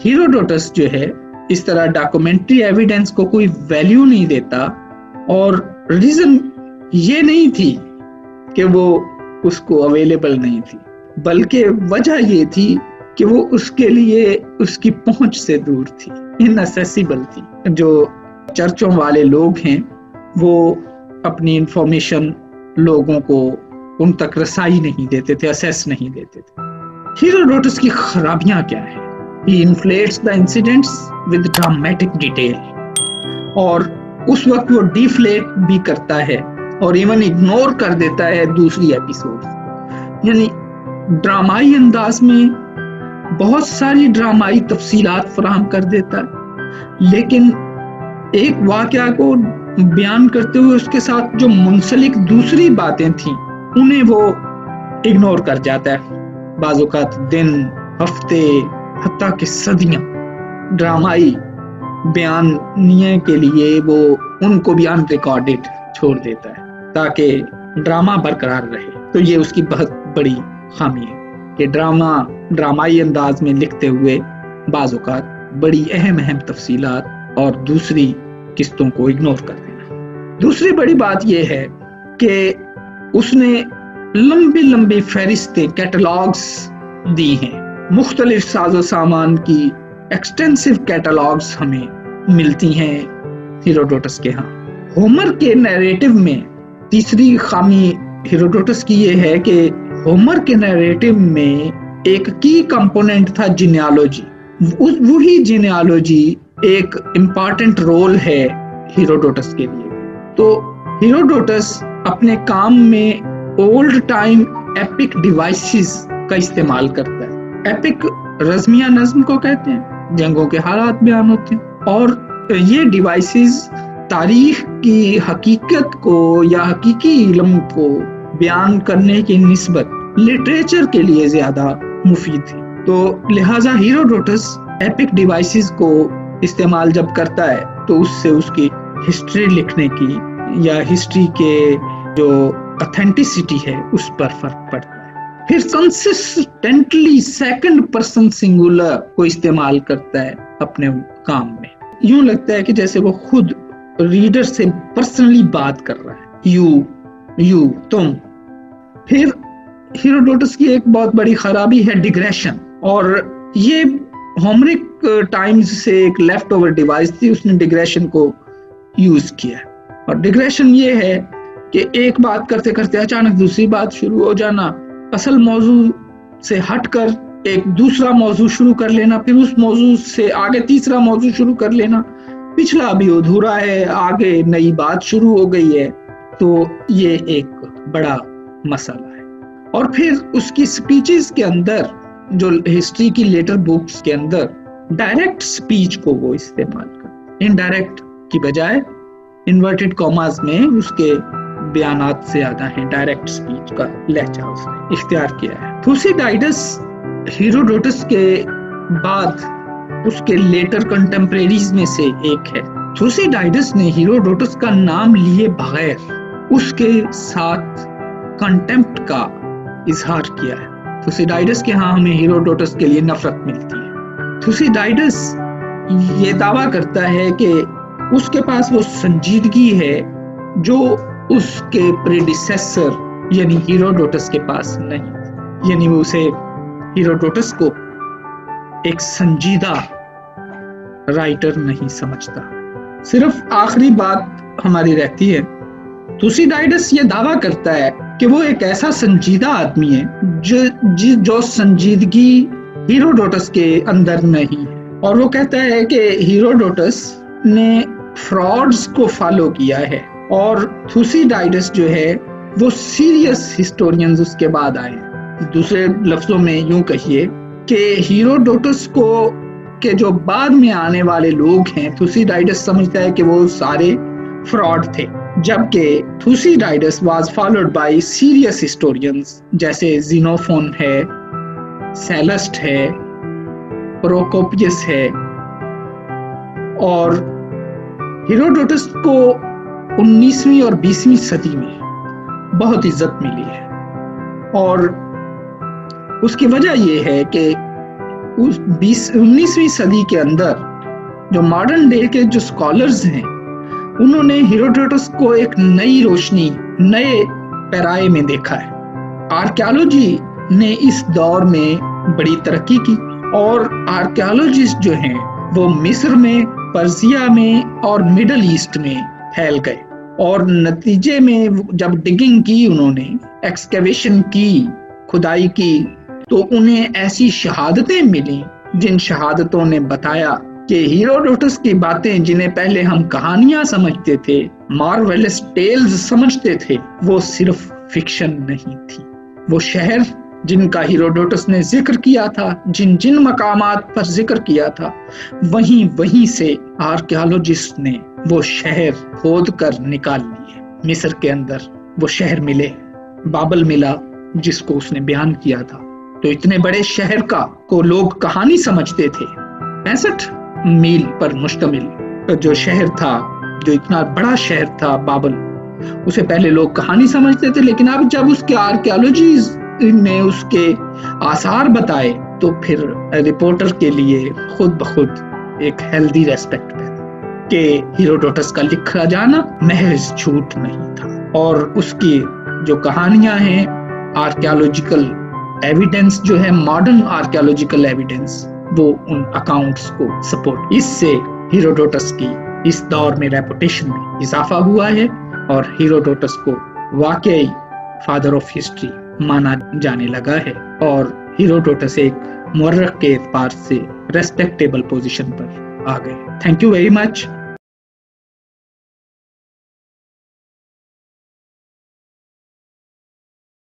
Herodotus जो है इस तरह डॉक्यूमेंट्री एविडेंस को कोई वैल्यू नहीं देता, और रीजन ये नहीं थी कि वो उसको अवेलेबल नहीं थी, बल्कि वजह ये थी कि वो उसके लिए उसकी पहुंच से दूर थी, इनअसेसिबल थी। जो चर्चों वाले लोग हैं वो अपनी इंफॉर्मेशन लोगों को उन तक रसाई नहीं देते थे, असेस नहीं देते थे। हीरोडोटस की खराबियां क्या है? He inflates the incidents with dramatic detail, और उस वक्त वो डिफ्लेट भी करता है और इवन इग्नोर कर देता है दूसरी एपिसोड, यानी ड्रामाई अंदाज में बहुत सारी ड्रामाई तफसीलात फराहम कर देता है, लेकिन एक वाकया को बयान करते हुए उसके साथ जो मुंसलिक दूसरी बातें थी उन्हें वो इग्नोर कर जाता है। बाज़ औक़ात दिन, हफ्ते, हत्ता कि सदियां ड्रामाई बयानिए के लिए वो उनको भी अनरिकॉर्डेड छोड़ देता है ताकि ड्रामा बरकरार रहे। तो ये उसकी बहुत बड़ी खामी है कि ड्रामाई अंदाज में लिखते हुए बाज़ औक़ात बड़ी अहम तफसीलात और दूसरी किस्तों को इग्नोर कर देना। दूसरी बड़ी बात यह है कि उसने लंबी फहरिस्तें, कैटलॉग्स दी हैं, मुख्तलिफ साजो सामान की एक्सटेंसिव कैटलॉग्स हमें मिलती हैं हीरोडोटस के यहाँ। होमर के नैरेटिव में तीसरी खामी हीरोडोटस की ये है कि होमर के नैरेटिव में एक की कंपोनेंट था जीनियोलॉजी। वही जीनियोलॉजी एक इम्पॉर्टेंट रोल है हीरोडोटस के लिए। तो हीरोडोटस अपने काम में ओल्ड टाइम एपिक डिवाइसेस का इस्तेमाल करता है। एपिक रज़मिया नज़्म को कहते हैं, जंगों के हालात बयान होते हैं, और ये डिवाइसेस तारीख की हकीकत को या हकीकी इल्म को बयान करने की निस्बत लिटरेचर के लिए ज्यादा मुफीद थी। तो लिहाजा हीरोडोटस एपिक डिवाइसेस को इस्तेमाल जब करता है तो उससे उसकी हिस्ट्री लिखने की या हिस्ट्री के जो ऑथेंटिसिटी है उस पर फर्क पड़ता है। फिर कंसिस्टेंटली सेकंड पर्सन सिंगुलर को इस्तेमाल करता है अपने काम में। यूं लगता है कि जैसे वो खुद रीडर से पर्सनली बात कर रहा है, यू तुम। फिर हीरोडोटस की एक बहुत बड़ी खराबी है डिग्रेशन, और ये होमरिक टाइम्स से एक लेफ्ट ओवर डिवाइस थी, उसने डिग्रेशन को यूज किया। और डिग्रेशन ये है कि एक बात करते करते अचानक दूसरी बात शुरू हो जाना, असल मौजू से हटकर एक दूसरा मौजू शुरू कर लेना, फिर उस मौजू से आगे तीसरा मौजू शुरू कर लेना, पिछला अभी अधूरा है, आगे नई बात शुरू हो गई है। तो ये एक बड़ा मसला है। और फिर उसकी स्पीचेस के अंदर, जो हिस्ट्री की लेटर बुक्स के अंदर डायरेक्ट स्पीच को वो इस्तेमाल करते, इनडायरेक्ट की बजाय इन्वर्टेड कॉमास में उसके बयानात से ज्यादा है डायरेक्ट स्पीच का लहजा उसने इख्तियार किया है। थुसिडाइडस हीरोडोटस के बाद उसके लेटर कंटेम्परेरीज में से एक है। थुसिडाइडस ने हीरोडोटस का नाम लिए बगैर उसके साथ कंटेम्प्ट का इजहार किया है। थुसिडाइडस के यहाँ हमें हीरोडोटस के लिए नफरत मिलती है। थुसिडाइडस ये दावा करता है कि उसके पास वो संजीदगी है जो उसके प्रेडिसेसर यानी हीरोडोटस के पास नहीं, यानी वो उसे हीरोडोटस को एक संजीदा राइटर नहीं समझता। सिर्फ आखिरी बात हमारी रहती है, थुसिडाइडस ये दावा करता है कि वो एक ऐसा संजीदा आदमी है जो संजीदगी हीरोडोटस के अंदर नहीं है। और वो कहता है कि हीरोडोटस ने फ्रॉड्स को फॉलो किया है, और थुसिडाइडस जो है वो सीरियस हिस्टोरियंस उसके बाद आए। दूसरे लफ्जों में यूं कहिए कि हीरोडोटस को के जो बाद में आने वाले लोग हैं, थुसिडाइडस समझता है कि वो सारे फ्रॉड थे, जबकि Thucydides was followed by serious historians जैसे ज़ीनोफोन है, सेलस्ट है, प्रोकोपियस है। और हीरोडोटस को 19वीं और 20वीं सदी में बहुत इज्जत मिली है, और उसकी वजह यह है कि उस 19वीं सदी के अंदर जो मॉडर्न डे के जो स्कॉलर्स हैं, उन्होंने हेरोडोटस को एक नई रोशनी, नए पैराए में देखा है। आर्कियोलॉजी ने इस दौर में बड़ी तरक्की की और आर्कियोलॉजिस्ट जो हैं वो मिस्र में, पर्सिया में और मिडल ईस्ट में फैल गए और नतीजे में जब डिगिंग की, उन्होंने एक्सकेवेशन की, खुदाई की, तो उन्हें ऐसी शहादतें मिली जिन शहादतों ने बताया कि हेरोडोटस की बातें, जिन्हें पहले हम कहानियां समझते थे, मार्वेलस टेल्स समझते थे, वो सिर्फ फिक्शन नहीं थी। वो शहर जिनका हेरोडोटस ने जिक्र किया था, जिन जिन मकामात पर जिक्र किया था, वहीं से आर्कियोलॉजिस्ट ने वो शहर खोद कर निकाल लिए। मिस्र के अंदर वो शहर मिले, बाबल मिला जिसको उसने बयान किया था। तो इतने बड़े शहर का को लोग कहानी समझते थे। 65 मील पर मुश्तमिल जो शहर था, जो इतना बड़ा शहर था बाबल, उसे पहले लोग कहानी समझते थे, लेकिन अब जब उसके आर्कियोलॉजी ने उसके आसार बताए तो फिर रिपोर्टर के लिए खुद ब खुद एक हेल्दी रेस्पेक्ट पैदा कि हेरोडोटस का लिखा जाना महज झूठ नहीं था और उसकी जो कहानियां हैं, आर्कियोलॉजिकल एविडेंस जो है, मॉडर्न आर्कियोलॉजिकल एविडेंस, वो उन अकाउंट्स को सपोर्ट। इससे हेरोडोटस की इस दौर में रेपुटेशन में इजाफा हुआ है और हेरोडोटस को वाकई फादर ऑफ हिस्ट्री माना जाने लगा है और हेरोडोटस एक मुअर्रिख के एतबार से रेस्पेक्टेबल पोजीशन पर आ गए। Thank you very much.